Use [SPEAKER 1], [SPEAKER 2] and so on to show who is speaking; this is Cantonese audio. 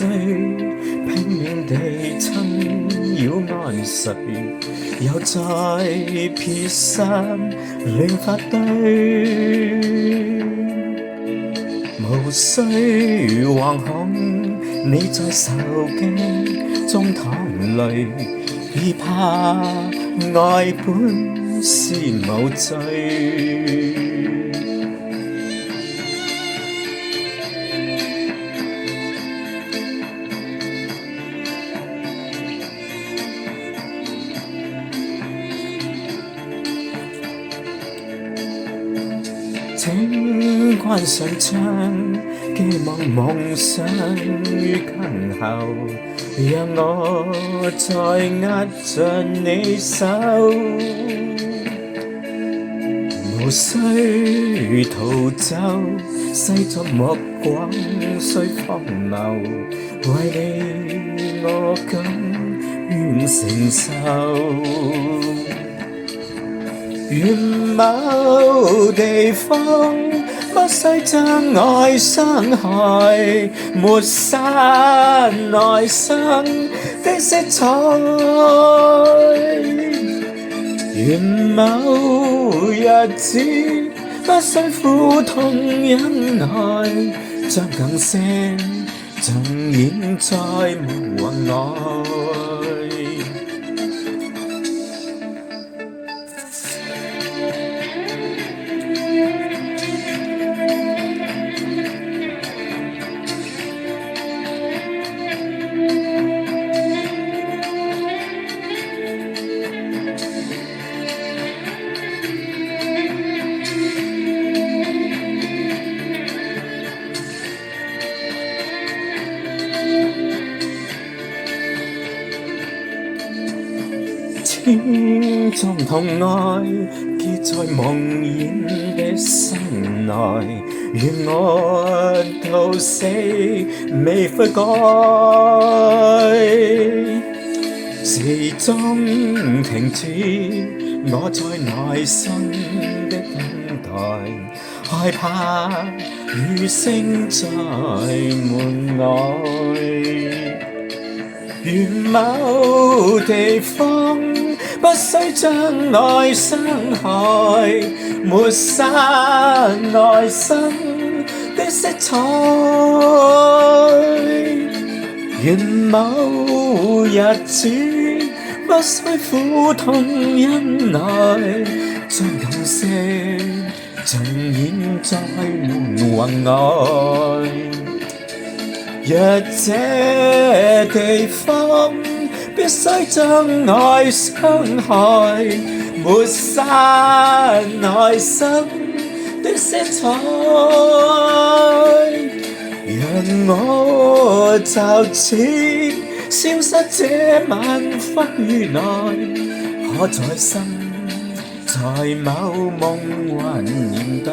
[SPEAKER 1] 醉，拼命地親繞安睡，又再撇身亂發堆。無需惶恐，你在受驚中淌淚，只怕愛本是無罪。請關上窗，寄望夢想於今後，讓我再握着你手，無需逃走，世俗目光雖荒謬，為你我甘願承受。願某地方不需將愛傷害，抹殺內心的色彩。願某日子不需苦痛忍耐，將更些盡演在夢魂外。千種痛愛結在夢魘的心內，願我到死未悔改，時鐘停止我在內心的等待，害怕雨聲在門外。願某地方不需將愛傷害，抹殺內心的色彩。願某日子不需苦痛忍耐，將感些盡演在夢魂外。若這地方必須將愛傷害，抹殺內心的色彩，讓我就此消失這晚風雨內，可再生在某夢幻年代。